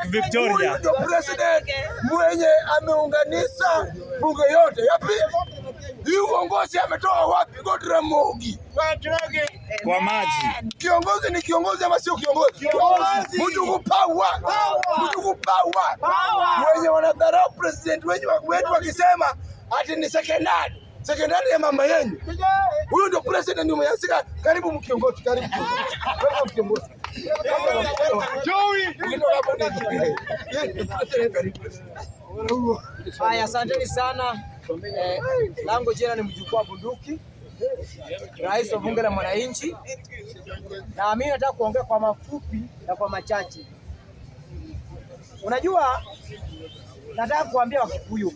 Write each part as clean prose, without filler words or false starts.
Lake Victoria. Huyu ndio president mwenye ameunganisha bunge yote. Ya pili, hii uongozi ametoa wapi? Godra Mogi Kwa maji. Kiongozi ni kiongozi ama sio kiongozi? Mtu kupawa. Wenye wanadharau president wetu wakisema ati ni sekondari ya mama yenu. Huyu ndio president umeyasika. Karibu mkiongozi, karibu. Wewe mkiongozi. Haya, asanteni sana. Langu jina ni Mjukuu wa Bunduki, rais wa bunge la mwananchi, na mimi nataka kuongea kwa mafupi na kwa machache. Unajua, nataka kuambia Wakikuyu,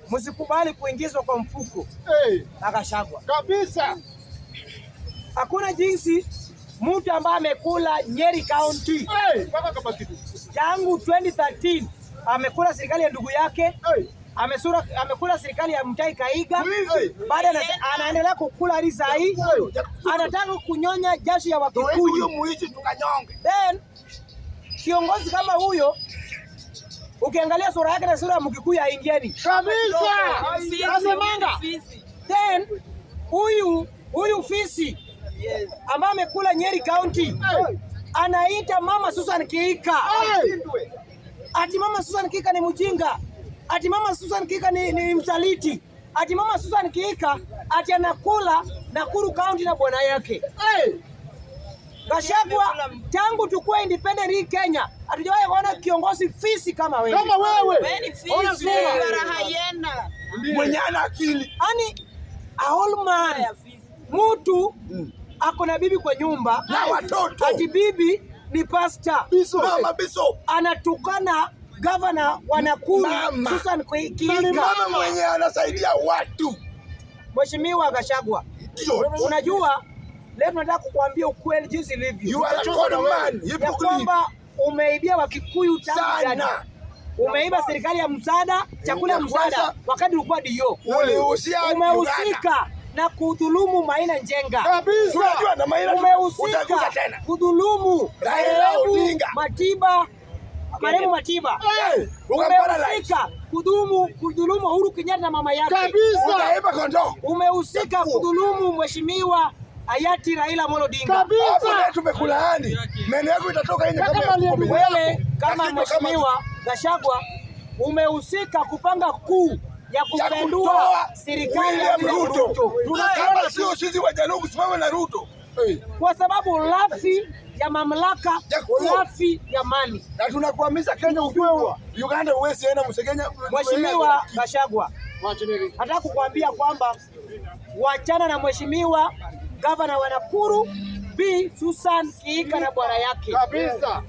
msikubali kuingizwa kwa mfuko na Gachagua kabisa. Hakuna jinsi mtu ambaye amekula Nyeri County tangu 2013 amekula serikali ya ndugu yake, amekula serikali ya Mutahi Kahiga, baada anaendelea kukula hadi saa hii, anataka kunyonya jasho ya Wakikuyu. Then kiongozi kama huyo ukiangalia sura yake na sura ya Mkikuyu haingiani Kabisa. Then huyu fisi ambaye amekula Nyeri County anaita Mama Susan Kihika. Ati Mama Susan Kihika ni mjinga. Ati Mama Susan Kihika ni msaliti. Ati Mama Susan Kihika ati anakula Nakuru County na bwana yake. Gachagua, tangu tukue independent hii Kenya, hatujawahi kuona kiongozi fisi kama wewe. Kama wewe. Ona sura. Mwenye ana akili. Ani a whole man. Mtu ako na bibi kwa nyumba Na watoto. ati bibi ni pastor. Mama Bishop. Anatukana governor wa Nakuru Susan Kihika. Mama mwenye anasaidia watu. Mheshimiwa Gachagua, unajua leo tunataka kukuambia ukweli jinsi ilivyo. You are a con man. Ya kwamba umeibia Wakikuyu sana. Umeiba serikali ya msaada, chakula ya msaada wakati ulikuwa dio. Umehusika na kudhulumu Maina Njenga. Kabisa. Unajua na Maina Umehusika kudhulumu Marehemu Matiba. Umehusika kudhulumu Uhuru Kenyatta na mama yake. Kabisa. Umehusika kudhulumu Mheshimiwa hayati Raila Amolo Odinga. Kabisa. Tumekulaani. Meno yako itatoka nje kama wewe kama Mheshimiwa Gachagua umehusika kupanga kuu ya kupendua serikali ya Ruto. Kama sio sisi Wajaluo kusimama na Ruto. Kwa sababu lafi ya mamlaka, lafi ya mali. Na tunakuhamisha Kenya ujue Uganda uwezi enda Msekenya. Mheshimiwa Gachagua, nataka kukuambia kwamba wachana na Mheshimiwa Gavana wa Nakuru Bi Susan Kihika na bwana yake. Kabisa.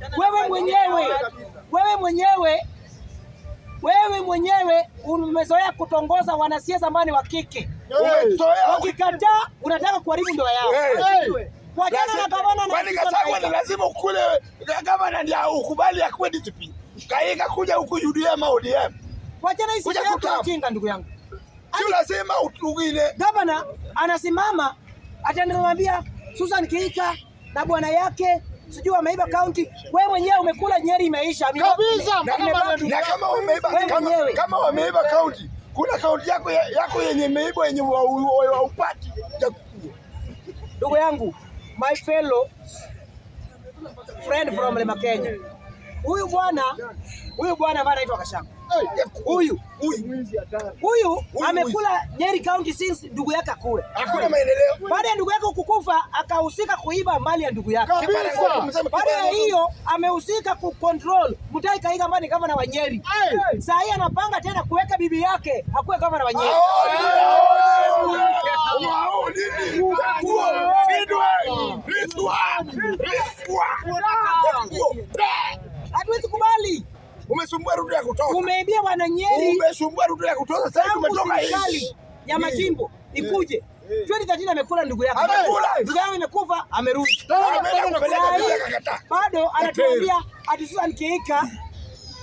Wewe mwenyewe umezoea kutongoza wanasiasa ambao ni wa kike. Ukikataa unataka kuharibu ndoa yao. Wachana na gavana na kwani Gachagua ni lazima ukule gavana ndio ukubali akuwe DCP. Kihika kuja huku UDM au ODM. Wachana hizo ujinga ndugu yangu. Sio lazima utugine. Gavana anasimama atanamwambia Susan Kihika na bwana yake sijui wameiba county. Wewe mwenyewe umekula Nyeri imeisha. Kabisa. Na kama wameiba county, kuna county yako yenye imeiba yenye upati. Ndugu yangu, my fellow friend from Lema Kenya. Huyu bwana ambaye anaitwa Gachagua. Huyu amekula Nyeri County since ndugu yake kule. Hakuna maendeleo. Baada ya ndugu yake kukufa akahusika kuiba mali ya ndugu yake. Baada ya hiyo amehusika kucontrol Mutahi Kahiga ambaye ni gavana wa Nyeri. Sasa hii anapanga tena kuweka bibi yake akuwe gavana wa Nyeri. Hatuwezi kubali. Umesumbua Ruto ya kutoka. Umeibia wana Nyeri. Umesumbua Ruto ya kutoka. Sasa tumetoka hii ya majimbo ikuje. 2013 amekula ndugu yake. Ndugu yake amekufa, amerudi. Bado anatuambia ati Susan Kihika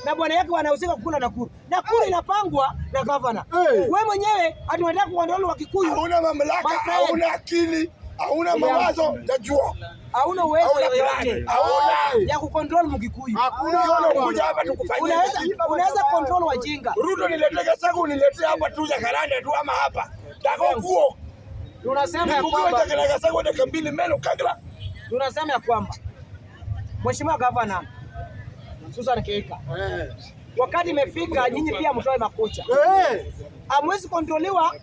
na bwana yake wanahusika kukula Nakuru. Nakuru inapangwa na governor. Wewe mwenyewe ati unataka kuondoa Wakikuyu. Hauna mamlaka, hauna akili, hauna mawazo ya jua. hauna uwezo yoyote Hauna. ya kucontrol Mkikuyu. Ukiona ukuja hapa tukufanyie. Unaweza control wajinga. Ruto niletee Gachagua niletee hapa tu Jacaranda tu ama hapa. Tako kuo. Tunasema ya Nifungiwe kwamba Gachagua dakika 2 meno kagla. tunasema ya kwamba Mheshimiwa Gavana Susan Kihika, wakati imefika nyinyi pia mtoe makucha. Hamwezi kontroliwa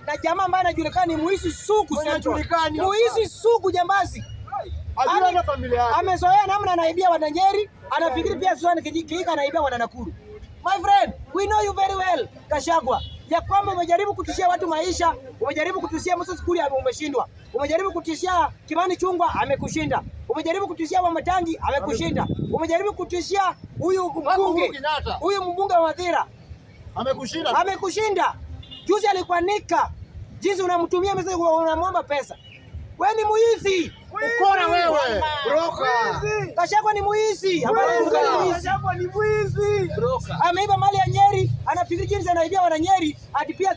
na jamaa ambaye anajulikana ni muizi sugu Central. Muizi sugu jambazi. Amezoea namna anaibia Wananyeri, anafikiri pia Susan Kihika anaibia Wananakuru. My friend, we know you very well, Gachagua, ya kwamba umejaribu kutishia watu maisha, umejaribu kutishia Moses Kuria, umeshindwa. Umejaribu kutishia Kimani Chungwa, amekushinda. Umejaribu kutishia Wamatangi, amekushinda. Umejaribu kutishia huyu mbunge wa Mathira, amekushinda. Juzi alikuanika jinsi unamtumia message, unamwomba pesa. Wewe ni muizi. Ukora wewe. Broka. Gachagua ni muizi. Gachagua ni muizi. Ameiba mali ya Nyeri, anafikiri jinsi anaibia Wananyeri, hadi pia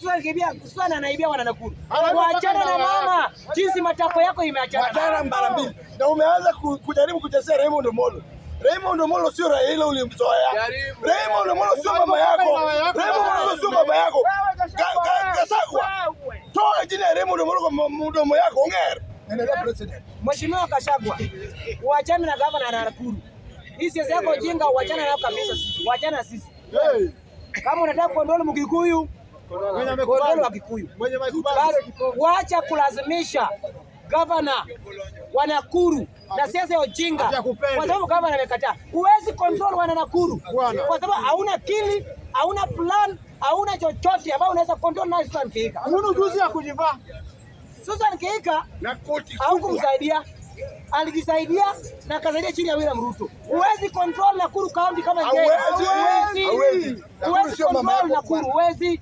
Susan anaibia Wananakuru. Waachana na mama, jinsi matako yako imeachana mara mbili. Na umeanza kujaribu kutetea Raymond Omolo. Raymond Omolo sio Raila ulimzoea. Raymond Omolo sio mama yako. Raymond Omolo sio baba yako. Gachagua. Toa jina ya Raymond Omolo kwa mdomo yako, ongea. Endelea president. Mheshimiwa Gachagua, uachane na gavana na Nakuru. Hii siasa yako jinga, uachane nayo kabisa sisi. Uachane na sisi. Kama unataka kuondoa Mkikuyu, kuondoa Wakikuyu. Waacha kulazimisha gavana wa Nakuru na siasa ya ujinga. Kwa sababu gavana amekataa. Huwezi control wana Nakuru. Kwa sababu hauna akili, hauna plan, hauna chochote ambao unaweza control na Susan Kihika. Huna ujuzi ya kujivaa. Susan Kihika haukumsaidia, alijisaidia na kasaidia chini ya William Ruto. Huwezi control Nakuru County kama Njeri. Huwezi control Nakuru, huwezi.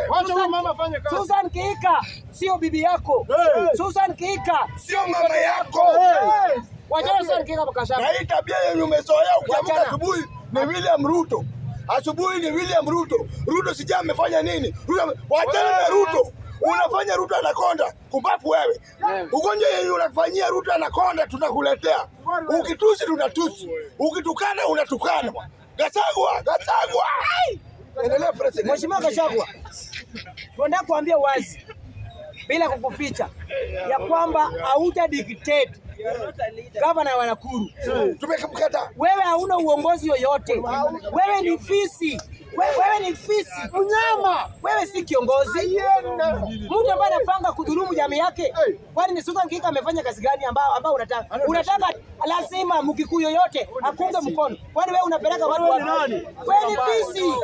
Wacha huyu mama afanye kazi. Susan Kihika sio bibi yako. Susan Kihika sio mama yako. Wajana Susan Kihika Gachagua. Na hii tabia yenye umezoea ukiamka asubuhi ni William Ruto. Asubuhi ni William Ruto. Ruto sija amefanya nini? Wachana na Ruto. Unafanya Ruto anakonda, kubafu wewe. Ugonjwa yenye unafanyia Ruto anakonda tunakuletea. Ukitusi tunatusi. Ukitukana unatukana. Gachagua. Endelea president. Mheshimiwa Gachagua, tunataka kuambia wazi bila kukuficha ya kwamba hauta dictate gavana wa Nakuru. Tumekupata. Wewe hauna uongozi yoyote. Wewe ni fisi. Wewe ni fisi. Mnyama. Wewe si kiongozi. Mtu ambaye anapanga kudhulumu jamii yake. Kwani ni Susan Kihika amefanya kazi gani ambao unataka? Unataka lazima Mkikuyu yoyote akunge mkono. Kwani wewe unapeleka watu wapi? Wewe ni fisi.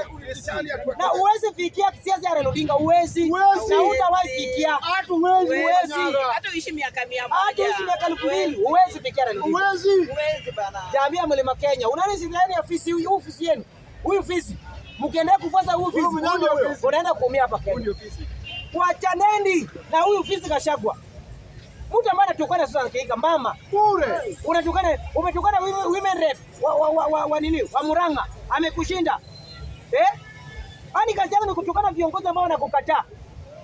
Na uwezi fikia siasa ya Raila Odinga, uwezi. Na hutawahi fikia. Uwezi. Hata uishi miaka 100. Hata uishi miaka 2000, uwezi fikia Raila Odinga. Uwezi bana. Jamii ya Mlima Kenya. Unaona sisi ndani ya fisi huyu fisi yenu. Huyu fisi. Mkiendelea kufuata huyu fisi, unaenda kuumia hapa Kenya. Wachaneni na huyu fisi Gachagua. Mtu ambaye anatukana Susan Kihika mama. Bure. Umetukana women rep wa nini? Wa Murang'a amekushinda. Ani kazi yako ni kutukana viongozi ambao wanakukataa.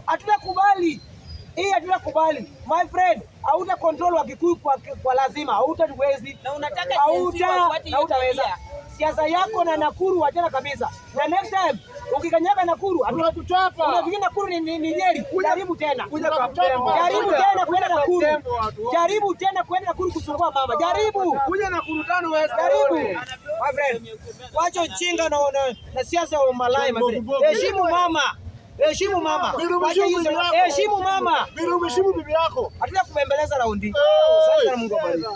Hatutakubali. Hii hatutakubali. My friend, hauta control Wakikuyu kwa lazima. Hautawezi. Na unataka hautaweza. Siasa yako na Nakuru wachana kabisa. Na next time ukikanyaga Nakuru hatukuchapa. Unafikiri Nakuru ni Nyeri? Jaribu tena. Jaribu tena kwenda Nakuru. Jaribu tena kwenda Nakuru kusumbua mama. Jaribu. Kuja Nakuru tano wewe. Jaribu. My friend, wacha ujinga na siasa ya malaya my friend. Heshimu mama. Heshimu mama. Heshimu mama. Bila umeshimu bibi yako. Hatuta kubembeleza raundi. Asante na Mungu abariki.